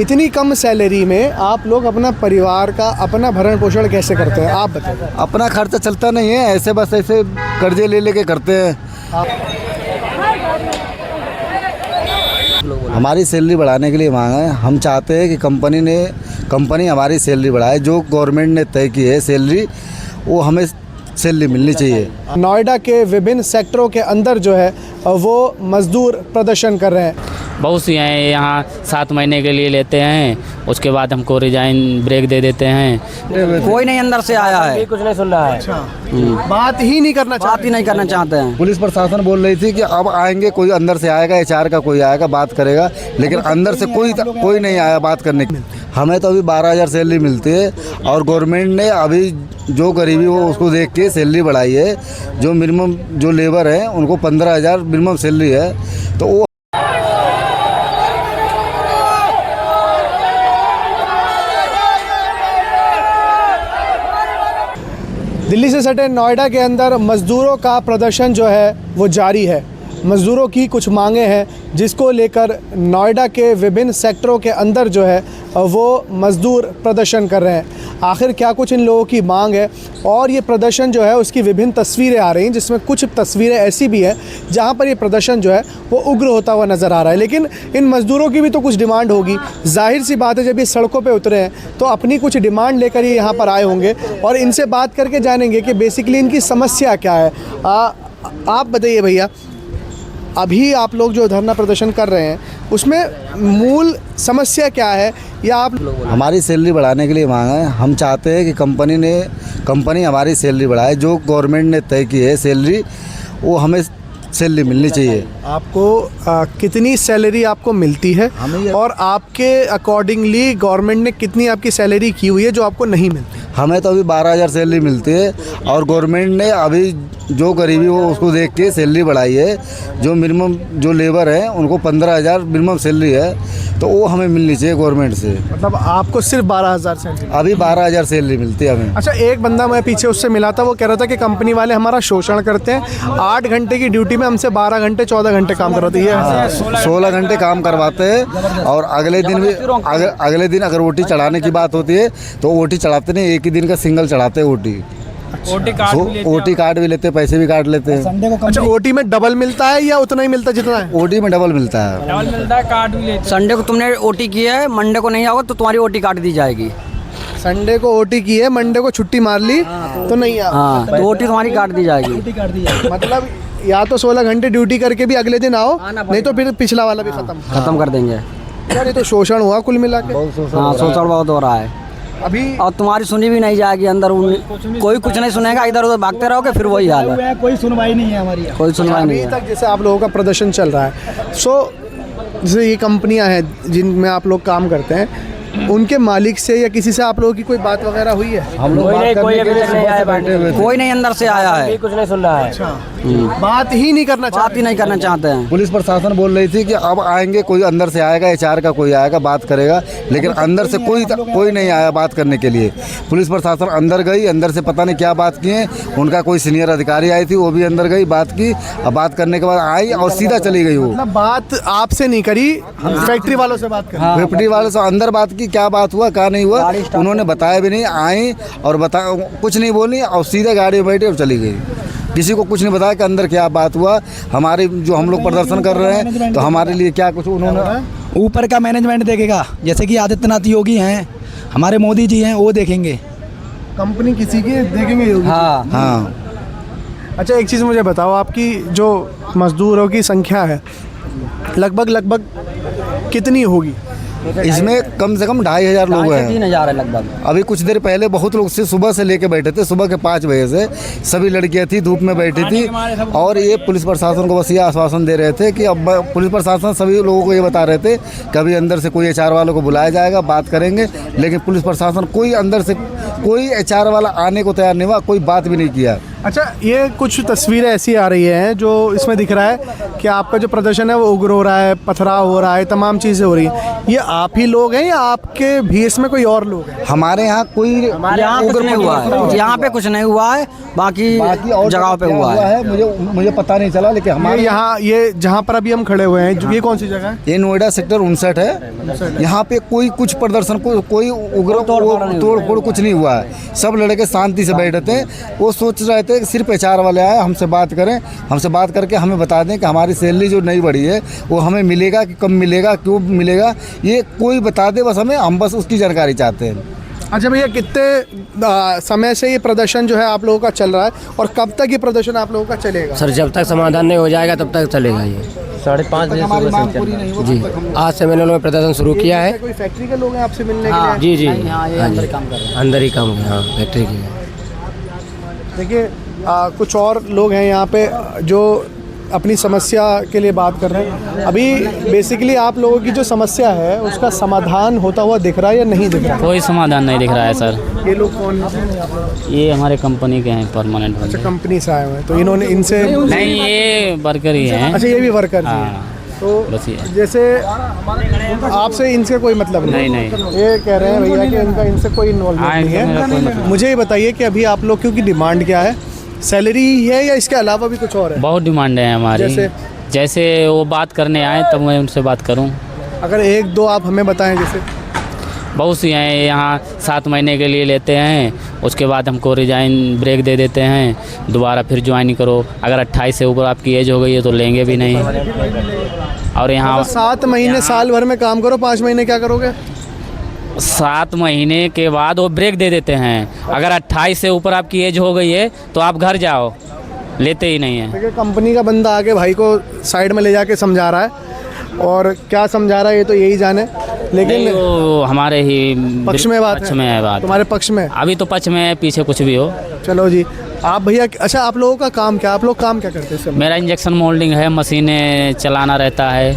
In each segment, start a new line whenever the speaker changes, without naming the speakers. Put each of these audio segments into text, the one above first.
इतनी कम सैलरी में आप लोग अपना परिवार का अपना भरण पोषण कैसे करते हैं, आप बताएं।
अपना खर्चा चलता नहीं है, ऐसे बस ऐसे कर्जे ले लेके करते हैं। हमारी सैलरी बढ़ाने के लिए मांग है। हम चाहते हैं कि कंपनी हमारी सैलरी बढ़ाए। जो गवर्नमेंट ने तय की है सैलरी, वो हमें सैलरी मिलनी चाहिए।
नोएडा के विभिन्न सेक्टरों के अंदर जो है वो मजदूर प्रदर्शन कर रहे हैं।
बहुत सी हैं यहाँ 7 महीने के लिए लेते हैं, उसके बाद हमको रिजाइन ब्रेक दे देते हैं।
कोई नहीं अंदर से आया है,
कुछ नहीं सुन रहा है।
अच्छा, बात ही नहीं करना
बात ही नहीं करना चाहते हैं।
पुलिस प्रशासन बोल रही थी कि अब आएंगे, कोई अंदर से आएगा, HR का कोई आएगा, बात करेगा, लेकिन अंदर से कोई नहीं आया बात करने के। हमें तो अभी 12,000 सैलरी मिलती है और गवर्नमेंट ने अभी जो गरीबी हो उसको देख के सैलरी बढ़ाई है। जो मिनिमम जो लेबर है उनको 15,000 मिनिमम सैलरी है, तो वो
दिल्ली से सटे नोएडा के अंदर मज़दूरों का प्रदर्शन जो है वो जारी है। मज़दूरों की कुछ मांगे हैं जिसको लेकर नोएडा के विभिन्न सेक्टरों के अंदर जो है वो मज़दूर प्रदर्शन कर रहे हैं। आखिर क्या कुछ इन लोगों की मांग है, और ये प्रदर्शन जो है उसकी विभिन्न तस्वीरें आ रही हैं, जिसमें कुछ तस्वीरें ऐसी भी हैं जहां पर ये प्रदर्शन जो है वो उग्र होता हुआ नज़र आ रहा है। लेकिन इन मज़दूरों की भी तो कुछ डिमांड होगी। जाहिर सी बात है, जब ये सड़कों पर उतरे हैं तो अपनी कुछ डिमांड लेकर ये यहाँ पर आए होंगे और इनसे बात करके जानेंगे कि बेसिकली इनकी समस्या क्या है। आप बताइए भैया, अभी आप लोग जो धरना प्रदर्शन कर रहे हैं उसमें मूल समस्या क्या है, या आप?
हमारी सैलरी बढ़ाने के लिए मांग है। हम चाहते हैं कि कंपनी हमारी सैलरी बढ़ाए। जो गवर्नमेंट ने तय की है सैलरी, वो हमें सैलरी मिलनी चाहिए।
आपको कितनी सैलरी आपको मिलती है, और आपके अकॉर्डिंगली गवर्नमेंट ने कितनी आपकी सैलरी की हुई है जो आपको नहीं मिलती?
हमें तो अभी 12,000 सैलरी मिलती है और गवर्नमेंट ने अभी जो गरीबी हो उसको देख के सैलरी बढ़ाई है। जो मिनिमम जो लेबर है उनको 15,000 मिनिमम सैलरी है, तो वो हमें मिलनी चाहिए गवर्नमेंट से।
मतलब आपको सिर्फ 12,000 सैलरी?
अभी 12,000 सैलरी मिलती है हमें।
अच्छा, एक बंदा मैं पीछे उससे मिला था, वो कह रहा था कि कंपनी वाले हमारा शोषण करते हैं। 8 घंटे की ड्यूटी में हमसे 12 घंटे 14 घंटे काम करवाते हैं।
16 घंटे काम करवाते हैं और अगले दिन अगर OT चढ़ाने की बात होती है तो OT चढ़ाते नहीं, एक ही दिन का सिंगल चढ़ाते हैं OT कार्ड भी लेते हैं, पैसे भी काट लेते हैं।
अच्छा, OT में डबल मिलता है या उतना ही मिलता है जितना है?
OT में डबल मिलता है,
कार्ड भी लेते हैं।
संडे को तुमने OT की है, मंडे को नहीं आओगे तो तुम्हारी OT काट दी जाएगी।
संडे को OT की है, मंडे को छुट्टी मार ली तो नहीं आ।
हाँ, तो OT तुम्हारी काट दी जाएगी।
मतलब या तो 16 घंटे ड्यूटी करके भी अगले दिन आओ, नहीं तो फिर पिछला वाला भी खत्म
कर देंगे।
यार ये तो शोषण हुआ कुल मिला के।
हाँ, शोषण बहुत हो रहा है
अभी।
और तुम्हारी सुनी भी नहीं जाएगी अंदर, कोई कुछ नहीं सुनेगा, इधर उधर भागते रहोगे, फिर वही हाल है।
कोई सुनवाई नहीं है हमारी,
कोई सुनवाई नहीं है।
अभी तक जैसे आप लोगों का प्रदर्शन चल रहा है, जैसे ये कंपनियां हैं जिनमें आप लोग काम करते हैं, उनके मालिक से या किसी से आप लोगों की कोई बात वगैरह हुई है?
हम लोग
कोई नहीं अंदर से आया है,
कुछ नहीं सुन रहा है।
अच्छा, बात ही नहीं करना
चाहते हैं।
पुलिस प्रशासन बोल रही थी कि अब आएंगे, कोई अंदर से आएगा, HR का कोई आएगा, बात करेगा, लेकिन अंदर से कोई नहीं आया बात करने के लिए। पुलिस प्रशासन अंदर गई, अंदर से पता नहीं क्या बात की है। उनका कोई सीनियर अधिकारी आई थी, वो भी अंदर गई, बात की। अब बात करने के बाद आई और सीधा चली गई। वो
मतलब बात आपसे नहीं करी, फैक्ट्री वालों से बात करी।
फैक्ट्री वालों से अंदर बात की, क्या बात हुआ क्या नहीं हुआ उन्होंने बताया भी नहीं। आई और कुछ नहीं बोली और सीधे गाड़ी में बैठे और चली गई। किसी को कुछ नहीं बताया कि अंदर क्या बात हुआ। हमारे जो हम लोग प्रदर्शन कर रहे हैं तो हमारे लिए क्या कुछ उन्होंने
ऊपर का मैनेजमेंट देखेगा, जैसे कि आदित्यनाथ योगी हैं, हमारे मोदी जी हैं, वो देखेंगे।
कंपनी किसी की देखेंगे योगी?
हाँ।
अच्छा, एक चीज़ मुझे बताओ, आपकी जो मजदूरों की संख्या है लगभग कितनी होगी?
इसमें कम से कम 2,500 लोग हैं,
3,000 है लगभग।
अभी कुछ देर पहले बहुत लोग से सुबह से लेके बैठे थे, सुबह के 5 बजे से सभी लड़कियां थी, धूप में बैठी थी। और ये पुलिस प्रशासन को बस ये आश्वासन दे रहे थे कि अब पुलिस प्रशासन सभी लोगों को ये बता रहे थे कि अभी अंदर से कोई HR वालों को बुलाया जाएगा, बात करेंगे, लेकिन पुलिस प्रशासन कोई अंदर से कोई HR वाला आने को तैयार नहीं हुआ, कोई बात भी नहीं किया।
अच्छा, ये कुछ तस्वीरें ऐसी आ रही हैं जो इसमें दिख रहा है कि आपका जो प्रदर्शन है वो उग्र हो रहा है, पथराव हो रहा है, तमाम चीज़ें हो रही हैं। ये आप ही लोग हैं या आपके भेष में कोई और लोग हैं?
हमारे यहाँ कोई
यहाँ कुछ नहीं हुआ है, यहाँ पे कुछ नहीं हुआ है, बाकी और जगहों पे हुआ है।
मुझे पता नहीं चला, लेकिन हमारे
यहाँ ये जहाँ पर अभी हम खड़े हुए हैं, ये कौन सी जगह है?
ये नोएडा सेक्टर 59 है। यहाँ पे कोई कुछ प्रदर्शन कोई उग्र तोड़ फोड़ कुछ नहीं हुआ है। सब लड़के शांति से बैठे थे। वो सोच रहे थे कि सिर्फ HR वाले आए हमसे बात करें, हमसे बात करके हमें बता दें कि हमारी सैलरी जो नहीं बढ़ी है वो हमें मिलेगा कि कम मिलेगा, क्यों मिलेगा, ये कोई बता दे बस हमें, हम बस उसकी जानकारी चाहते हैं।
अच्छा भैया, कितने समय से ये प्रदर्शन जो है आप लोगों का चल रहा है और कब तक ये प्रदर्शन आप लोगों का चलेगा?
सर जब तक समाधान नहीं हो जाएगा तब तक चलेगा ये। 5:30 बजे सुबह से चल रहा है जी। आज से मैंने लोग प्रदर्शन शुरू किया है।
कोई फैक्ट्री के लोग हैं आपसे मिलने के लिए?
जी जी,
अंदर ही काम कर रहे हैं।
अंदर ही काम है, हाँ फैक्ट्री की।
देखिए, कुछ और लोग हैं यहाँ पे जो अपनी समस्या के लिए बात कर रहे हैं। अभी बेसिकली आप लोगों की जो समस्या है उसका समाधान होता हुआ दिख रहा है या नहीं दिख रहा है?
कोई समाधान नहीं दिख रहा है सर।
ये लोग कौन हैं?
ये हमारे कंपनी के हैं, परमानेंट।
अच्छा, कंपनी से आए हुए हैं, तो इन्होंने इनसे
नहीं, ये वर्कर ही हैं।
अच्छा, ये भी वर्कर हैं।
हाँ,
तो
बस ये।
जैसे आपसे इनसे कोई मतलब नहीं?
नहीं।
ये कह रहे हैं भैया कि इनका इनसे कोई इन्वॉल्वमेंट नहीं है। मुझे ये बताइए कि अभी आप लोग की डिमांड क्या है? सैलरी है या इसके अलावा भी कुछ और है?
बहुत डिमांड है हमारी। जैसे वो बात करने आए तब मैं उनसे बात करूं।
अगर एक दो आप हमें बताएं। जैसे
बहुत सी हैं यहाँ, 7 महीने के लिए लेते हैं, उसके बाद हमको रिजाइन ब्रेक दे देते हैं, दोबारा फिर ज्वाइन करो। अगर 28 से ऊपर आपकी एज हो गई है तो लेंगे भी नहीं। और यहाँ
7 महीने साल भर में काम करो, 5 महीने क्या करोगे?
7 महीने के बाद वो ब्रेक दे देते हैं। अगर 28 से ऊपर आपकी एज हो गई है तो आप घर जाओ, लेते ही नहीं है।
देखिए, कंपनी का बंदा आके भाई को साइड में ले जाके समझा रहा है, और क्या समझा रहा है ये तो यही जाने, लेकिन
वो हमारे ही
पक्ष में बात
पक्ष में है बात।
तुम्हारे पक्ष में?
अभी तो पक्ष में है, पीछे कुछ भी हो।
चलो जी, आप भैया, अच्छा आप लोगों का काम क्या, आप लोग काम क्या करते हैं?
मेरा इंजेक्शन मोल्डिंग है, मशीनें चलाना रहता है,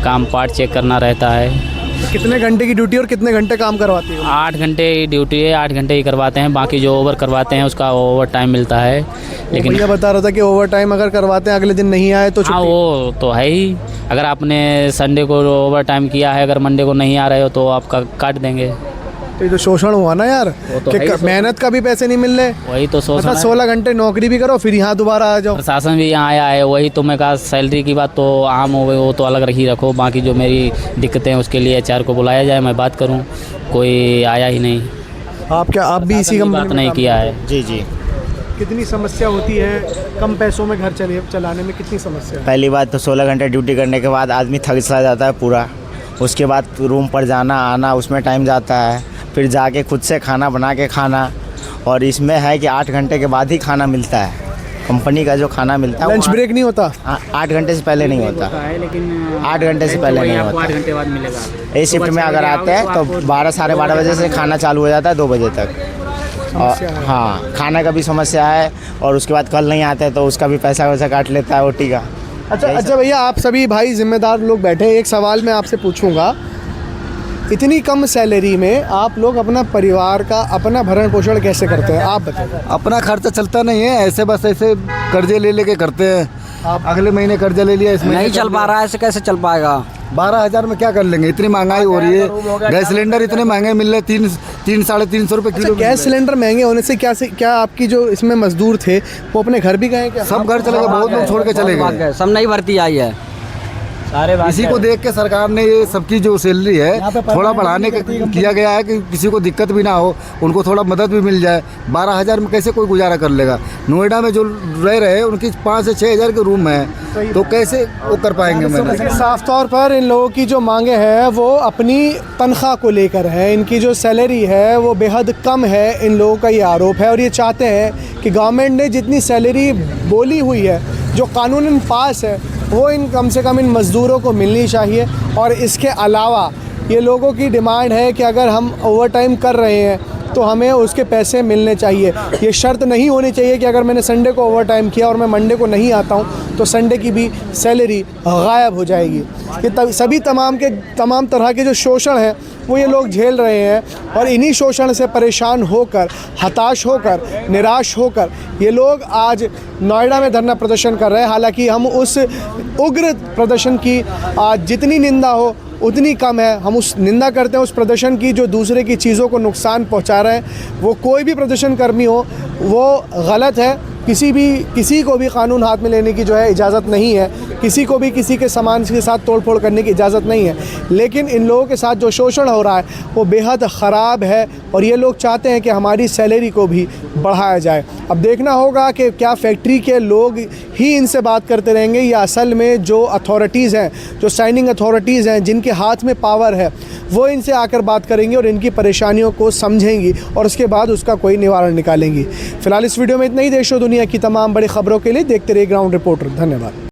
काम पार्ट चेक करना रहता है।
कितने घंटे की ड्यूटी और कितने घंटे काम करवाती हो?
8 घंटे की ड्यूटी है, 8 घंटे ही करवाते हैं। बाकी जो ओवर करवाते हैं उसका ओवर टाइम मिलता है। लेकिन
भैया बता रहा था कि ओवर टाइम अगर करवाते हैं, अगले दिन नहीं आए तो
हाँ,
छुट्टी।
वो तो है ही। अगर आपने संडे को ओवर टाइम किया है, अगर मंडे को नहीं आ रहे हो तो आपका काट देंगे।
तो ये तो शोषण हुआ ना यार,
तो है ही
कि मेहनत का भी पैसे नहीं मिल रहे।
वही तो सोच
मतलब 16 घंटे नौकरी भी करो, फिर यहाँ दोबारा आ जाओ।
प्रशासन भी यहाँ आया है, वही तो मैं कहा सैलरी की बात तो आम हो गई, वो तो अलग ही रखो। बाकी जो मेरी दिक्कतें हैं उसके लिए HR को बुलाया जाए, मैं बात करूँ। कोई आया ही नहीं।
आप भी इसी कंपनी
बात
में
नहीं
काम
किया है। जी जी।
कितनी समस्या होती है कम पैसों में घर चलाने में? कितनी समस्या है?
पहली बात तो 16 घंटे ड्यूटी करने के बाद आदमी थक सा जाता है पूरा। उसके बाद रूम पर जाना आना उसमें टाइम जाता है, फिर जाके खुद से खाना बना के खाना। और इसमें है कि 8 घंटे के बाद ही खाना मिलता है, कंपनी का जो खाना मिलता है।
लंच ब्रेक नहीं होता?
8 घंटे से पहले नहीं होता, 8 घंटे से पहले नहीं होता।
8 घंटे बाद मिलेगा।
ए शिफ्ट में अगर आते हैं तो 12 साढ़े 12 बजे से खाना चालू हो जाता है 2 बजे तक। और हाँ, खाने का भी समस्या है। और उसके बाद कल नहीं आते तो उसका भी पैसा वैसा काट लेता है OT का।
अच्छा भैया, आप सभी भाई जिम्मेदार लोग बैठे हैं, एक सवाल मैं आपसे पूछूंगा। इतनी कम सैलरी में आप लोग अपना परिवार का अपना भरण पोषण कैसे करते हैं, आप बताइए।
अपना खर्चा चलता नहीं है, ऐसे बस ऐसे कर्जे ले लेके करते हैं। आप अगले महीने कर्जा ले लिया, इसमें
नहीं चल पा रहा है, ऐसे कैसे चल पाएगा?
12,000 में क्या कर लेंगे? इतनी महंगाई हो रही है, गैस सिलेंडर इतने महंगे मिल रहे, 3 साढ़े 300 रुपये किलो।
गैस सिलेंडर महंगे होने से क्या आपकी जो इसमें मजदूर थे वो अपने घर भी गए क्या?
सब घर चले गए, बहुत लोग छोड़ के चले गए,
सब नई भर्ती आई है।
इसी को देख के सरकार ने ये सबकी जो सैलरी है थोड़ा बढ़ाने का किया गया है कि किसी को दिक्कत भी ना हो, उनको थोड़ा मदद भी मिल जाए। 12,000 में कैसे कोई गुजारा कर लेगा? नोएडा में जो रह रहे हैं उनकी 5 से 6,000 के रूम है, तो कैसे वो कर पाएंगे? मैंने
साफ तौर पर इन लोगों की जो मांगे हैं वो अपनी तनख्वाह को लेकर है। इनकी जो सैलरी है वो बेहद कम है, इन लोगों का ये आरोप है। और ये चाहते हैं कि गवर्नमेंट ने जितनी सैलरी बोली हुई है, जो कानूनन पास है, वो कम से कम इन मज़दूरों को मिलनी चाहिए। और इसके अलावा ये लोगों की डिमांड है कि अगर हम ओवर टाइम कर रहे हैं तो हमें उसके पैसे मिलने चाहिए। ये शर्त नहीं होनी चाहिए कि अगर मैंने संडे को ओवर टाइम किया और मैं मंडे को नहीं आता हूँ तो संडे की भी सैलरी गायब हो जाएगी। ये सभी तमाम तरह के जो शोषण हैं वो ये लोग झेल रहे हैं और इन्हीं शोषण से परेशान होकर, हताश होकर, निराश होकर ये लोग आज नोएडा में धरना प्रदर्शन कर रहे हैं। हालांकि हम उस उग्र प्रदर्शन की आज जितनी निंदा हो उतनी कम है। हम उस निंदा करते हैं उस प्रदर्शन की जो दूसरे की चीज़ों को नुकसान पहुंचा रहे हैं। वो कोई भी प्रदर्शन कर्मी हो वो गलत है। किसी को भी कानून हाथ में लेने की जो है इजाज़त नहीं है। किसी को भी किसी के सामान के साथ तोड़ फोड़ करने की इजाज़त नहीं है। लेकिन इन लोगों के साथ जो शोषण हो रहा है वो बेहद ख़राब है और ये लोग चाहते हैं कि हमारी सैलरी को भी बढ़ाया जाए। अब देखना होगा कि क्या फैक्ट्री के लोग ही इनसे बात करते रहेंगे या असल में जो अथॉरिटीज़ हैं, जो साइनिंग अथॉरिटीज़ हैं, जिनके हाथ में पावर है, वो इनसे आकर बात करेंगी और इनकी परेशानियों को समझेंगी और उसके बाद उसका कोई निवारण निकालेंगी। फ़िलहाल इस वीडियो में इतना ही। देश और दुनिया की तमाम बड़ी खबरों के लिए देखते रहिए ग्राउंड रिपोर्टर। धन्यवाद।